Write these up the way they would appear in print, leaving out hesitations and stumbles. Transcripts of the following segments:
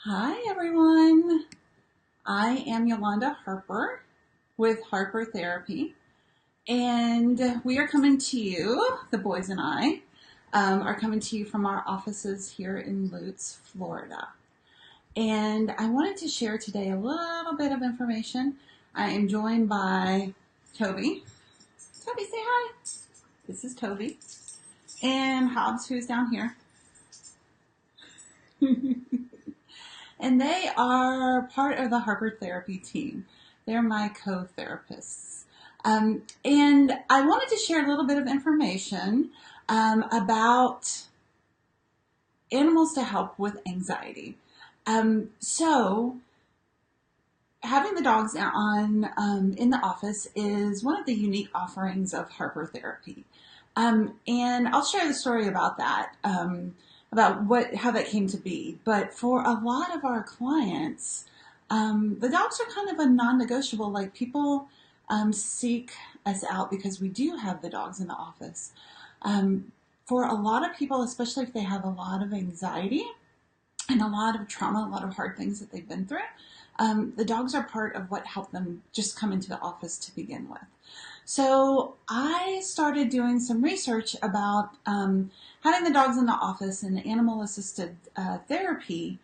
Hi everyone, I am Yolanda Harper with Harper Therapy, and we are coming to you, the boys and I, are coming to you from our offices here in Lutz, Florida. And I wanted to share today a little bit of information. I am joined by Toby. Toby, say hi. This is Toby. And Hobbs, who's down here. And they are part of the Harper Therapy team. They're my co-therapists. And I wanted to share a little bit of information about animals to help with anxiety. So having the dogs on in the office is one of the unique offerings of Harper Therapy. And I'll share the story about that. About how that came to be. But for a lot of our clients, the dogs are kind of a non-negotiable. Like people seek us out because we do have the dogs in the office. For a lot of people, especially if they have a lot of anxiety and a lot of trauma, a lot of hard things that they've been through, the dogs are part of what helped them just come into the office to begin with. So I started doing some research about having the dogs in the office and animal-assisted therapy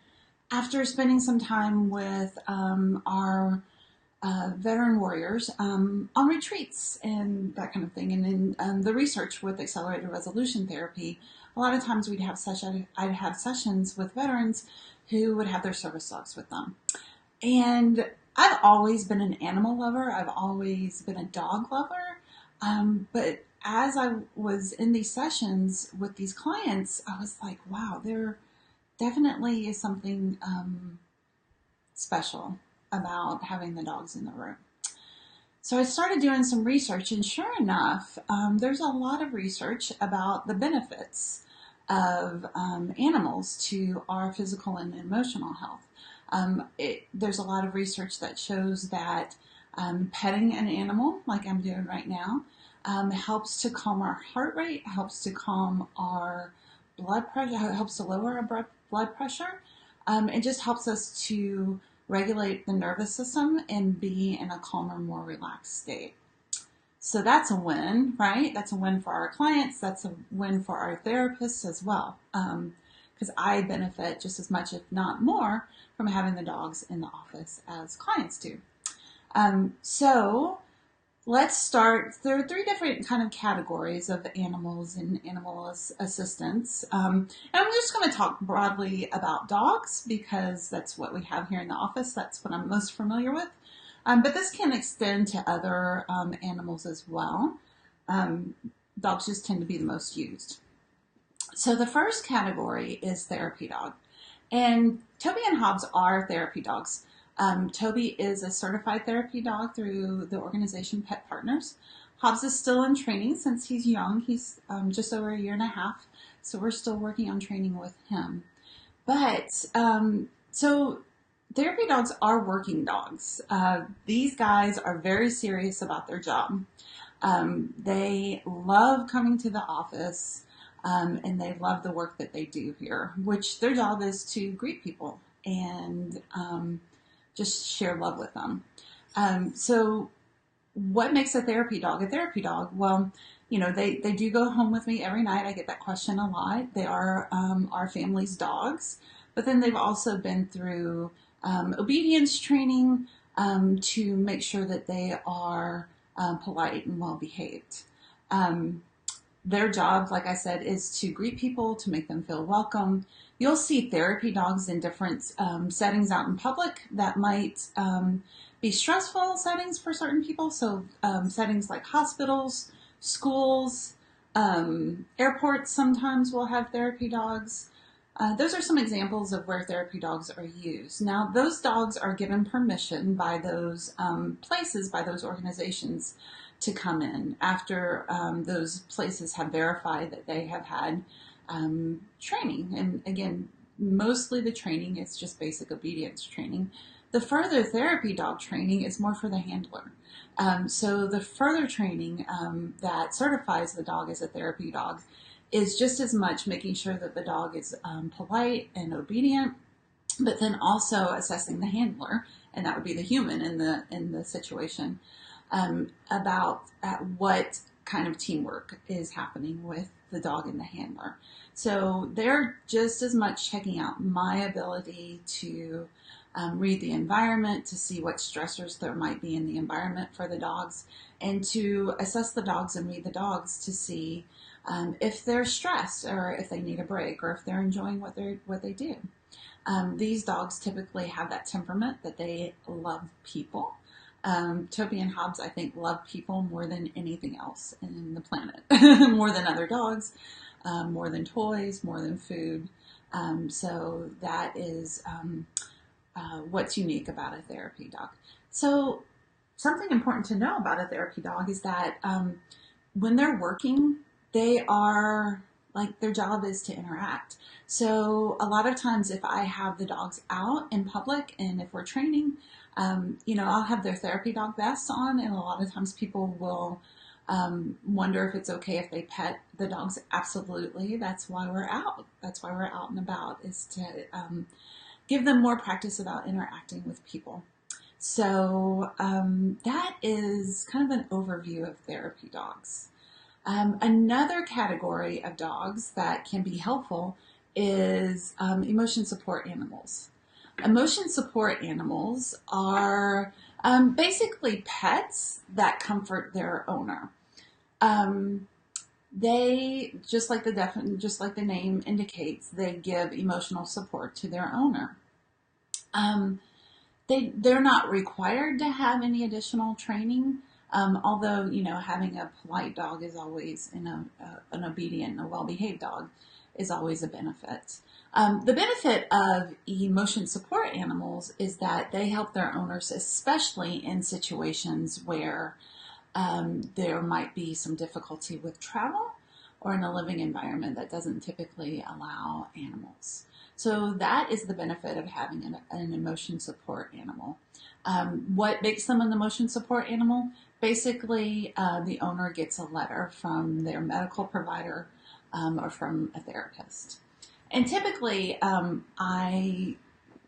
after spending some time with our veteran warriors on retreats and that kind of thing. And in the research with accelerated resolution therapy, a lot of times I'd have sessions with veterans who would have their service dogs with them. And I've always been an animal lover. I've always been a dog lover. But as I was in these sessions with these clients, I was like, wow, there definitely is something special about having the dogs in the room. So I started doing some research, and sure enough, there's a lot of research about the benefits of animals to our physical and emotional health. There's a lot of research that shows that petting an animal, like I'm doing right now, helps to calm our heart rate, helps to calm our blood pressure, helps to lower our blood pressure. It just helps us to regulate the nervous system and be in a calmer, more relaxed state. So that's a win, right? That's a win for our clients. That's a win for our therapists as well. Because I benefit just as much, if not more, from having the dogs in the office as clients do. So let's start. There are three different kind of categories of animals and animal assistants. And I'm just going to talk broadly about dogs because that's what we have here in the office. That's what I'm most familiar with. But this can extend to other animals as well. Dogs just tend to be the most used. So the first category is therapy dog. And Toby and Hobbs are therapy dogs. Toby is a certified therapy dog through the organization Pet Partners. Hobbs is still in training since he's young. He's just over a year and a half. So we're still working on training with him. But so therapy dogs are working dogs. These guys are very serious about their job. They love coming to the office. And they love the work that they do here, which their job is to greet people and just share love with them. So what makes a therapy dog a therapy dog? Well, you know, they do go home with me every night. I get that question a lot. They are our family's dogs, but then they've also been through obedience training to make sure that they are polite and well behaved. Their job, like I said, is to greet people, to make them feel welcome. You'll see therapy dogs in different settings out in public that might be stressful settings for certain people. So settings like hospitals, schools, airports sometimes will have therapy dogs. Those are some examples of where therapy dogs are used. Now, those dogs are given permission by those places, by those organizations, to come in after those places have verified that they have had training. And again, mostly the training is just basic obedience training. The further therapy dog training is more for the handler. So the further training that certifies the dog as a therapy dog is just as much making sure that the dog is polite and obedient, but then also assessing the handler, and that would be the human in the situation, about what kind of teamwork is happening with the dog and the handler. So they're just as much checking out my ability to read the environment, to see what stressors there might be in the environment for the dogs, and to assess the dogs and read the dogs to see if they're stressed or if they need a break or if they're enjoying what they do. These dogs typically have that temperament that they love people. Toby and Hobbs, I think, love people more than anything else in the planet, more than other dogs, more than toys, more than food. So that is what's unique about a therapy dog. So something important to know about a therapy dog is that when they're working, they are like their job is to interact. So a lot of times if I have the dogs out in public and if we're training, I'll have their therapy dog vests on, and a lot of times people will wonder if it's okay if they pet the dogs. Absolutely. That's why we're out. That's why we're out and about, is to give them more practice about interacting with people. So that is kind of an overview of therapy dogs. Another category of dogs that can be helpful is emotion support animals. Emotion support animals are basically pets that comfort their owner. They, just like the name indicates, they give emotional support to their owner. They're not required to have any additional training. Although, having a polite dog is always, an obedient and a well-behaved dog is always a benefit. The benefit of emotion support animals is that they help their owners, especially in situations where there might be some difficulty with travel or in a living environment that doesn't typically allow animals. So that is the benefit of having an emotion support animal. What makes them an emotion support animal? Basically, the owner gets a letter from their medical provider or from a therapist. And typically, I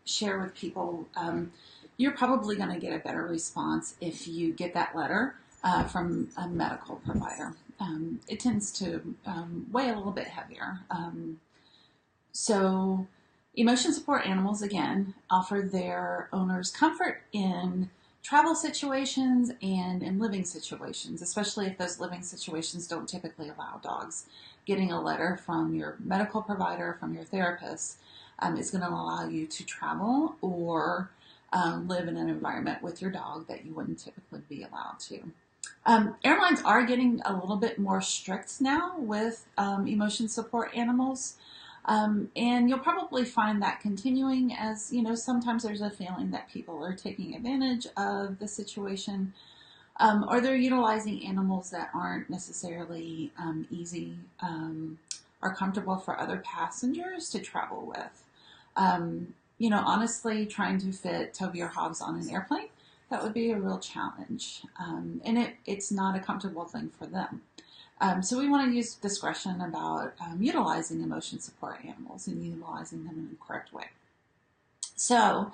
share with people, you're probably going to get a better response if you get that letter from a medical provider. It tends to weigh a little bit heavier. So emotion support animals, again, offer their owners comfort in travel situations and in living situations, especially if those living situations don't typically allow dogs. Getting a letter from your medical provider, from your therapist, is going to allow you to travel or live in an environment with your dog that you wouldn't typically be allowed to. Airlines are getting a little bit more strict now with emotion support animals. And you'll probably find that continuing as, sometimes there's a feeling that people are taking advantage of the situation, or they're utilizing animals that aren't necessarily easy or comfortable for other passengers to travel with. Honestly, trying to fit Toby or Hobbs on an airplane, that would be a real challenge. And it's not a comfortable thing for them. So we want to use discretion about utilizing emotion support animals and utilizing them in the correct way. So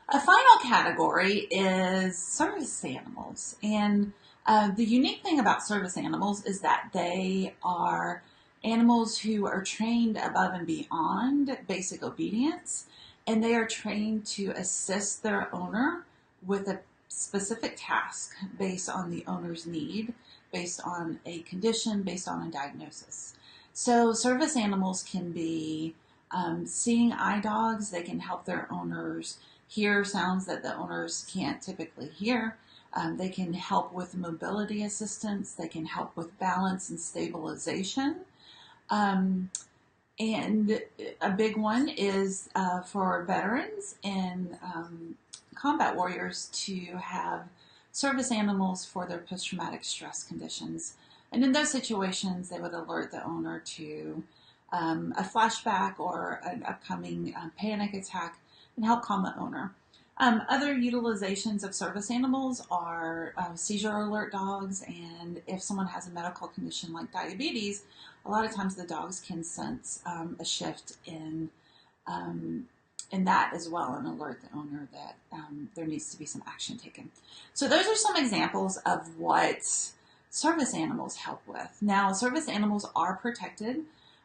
a final category is service animals. And the unique thing about service animals is that they are animals who are trained above and beyond basic obedience, and they are trained to assist their owner with a specific task based on the owner's need, based on a condition, based on a diagnosis. So service animals can be seeing eye dogs. They can help their owners hear sounds that the owners can't typically hear. They can help with mobility assistance. They can help with balance and stabilization. And a big one is for veterans and combat warriors to have service animals for their post-traumatic stress conditions. And in those situations, they would alert the owner to a flashback or an upcoming panic attack and help calm the owner. Other utilizations of service animals are seizure alert dogs, and if someone has a medical condition like diabetes, a lot of times the dogs can sense a shift in and that as well, and alert the owner that there needs to be some action taken. So those are some examples of what service animals help with. Now, service animals are protected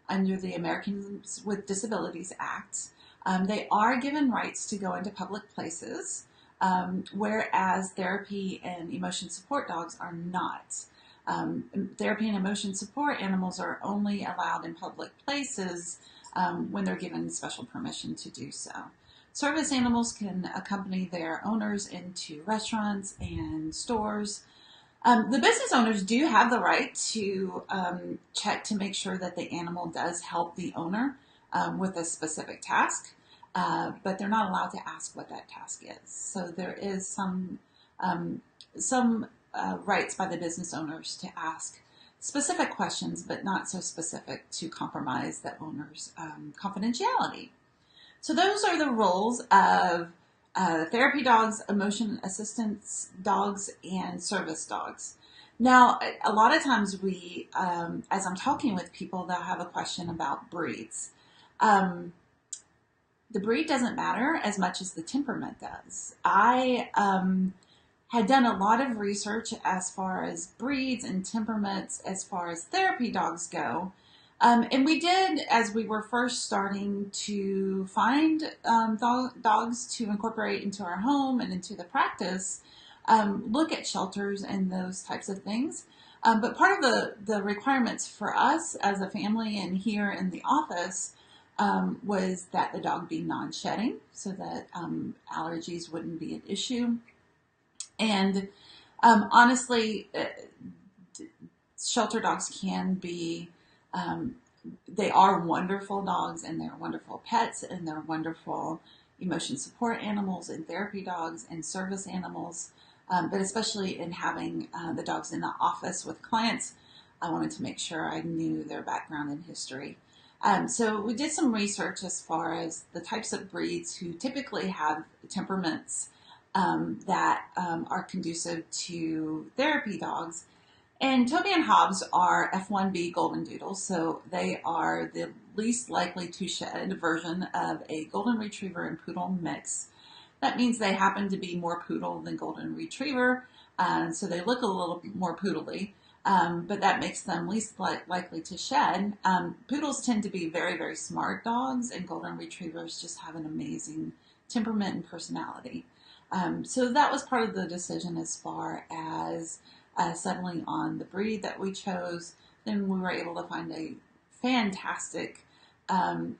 under the Americans with Disabilities Act. They are given rights to go into public places, whereas therapy and emotion support dogs are not. Therapy and emotion support animals are only allowed in public places when they're given special permission to do so. Service animals can accompany their owners into restaurants and stores. The business owners do have the right to check to make sure that the animal does help the owner with a specific task, but they're not allowed to ask what that task is. So there is some rights by the business owners to ask specific questions, but not so specific to compromise the owner's confidentiality. So those are the roles of therapy dogs, emotion assistance dogs, and service dogs. Now, a lot of times we, as I'm talking with people, they'll have a question about breeds. The breed doesn't matter as much as the temperament does. I had done a lot of research as far as breeds and temperaments as far as therapy dogs go. And we did, as we were first starting to find dogs to incorporate into our home and into the practice, look at shelters and those types of things. But part of the requirements for us as a family and here in the office was that the dog be non-shedding so that allergies wouldn't be an issue. And honestly, shelter dogs can be, they are wonderful dogs, and they're wonderful pets, and they're wonderful emotion support animals and therapy dogs and service animals. But especially in having the dogs in the office with clients, I wanted to make sure I knew their background and history. So we did some research as far as the types of breeds who typically have temperaments that are conducive to therapy dogs. And Toby and Hobbs are F1B Golden Doodles, so they are the least likely to shed version of a Golden Retriever and Poodle mix. That means they happen to be more Poodle than Golden Retriever, so they look a little more poodly, but that makes them least likely to shed. Poodles tend to be very, very smart dogs, and Golden Retrievers just have an amazing temperament and personality. So that was part of the decision as far as settling on the breed that we chose. Then we were able to find a fantastic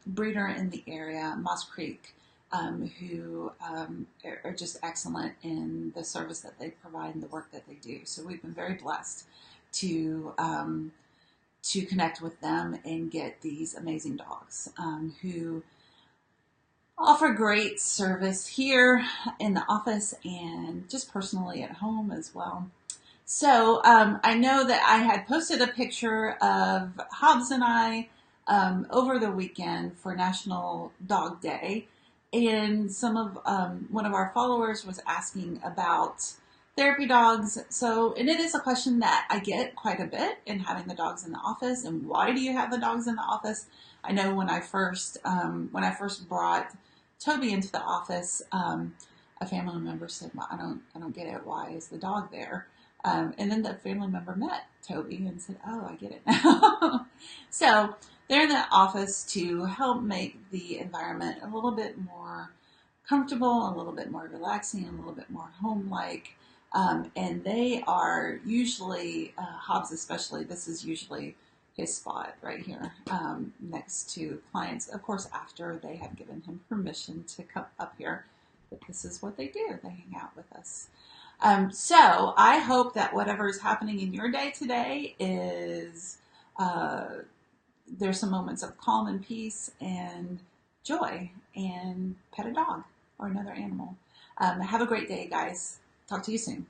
breeder in the area, Moss Creek, who are just excellent in the service that they provide and the work that they do. So we've been very blessed to connect with them and get these amazing dogs who offer great service here in the office and just personally at home as well. So I know that I had posted a picture of Hobbs and I over the weekend for National Dog Day, and one of our followers was asking about therapy dogs. So, and it is a question that I get quite a bit in having the dogs in the office. And why do you have the dogs in the office? I know when I first brought Toby into the office, a family member said, "Well, I don't get it. Why is the dog there?" And then the family member met Toby and said, "Oh, I get it now." So they're in the office to help make the environment a little bit more comfortable, a little bit more relaxing, a little bit more home-like. And they are usually, Hobbs especially, this is usually his spot right here next to clients. Of course, after they have given him permission to come up here, but this is what they do. They hang out with us. So I hope that whatever is happening in your day today is there's some moments of calm and peace and joy, and pet a dog or another animal. Have a great day, guys. Talk to you soon.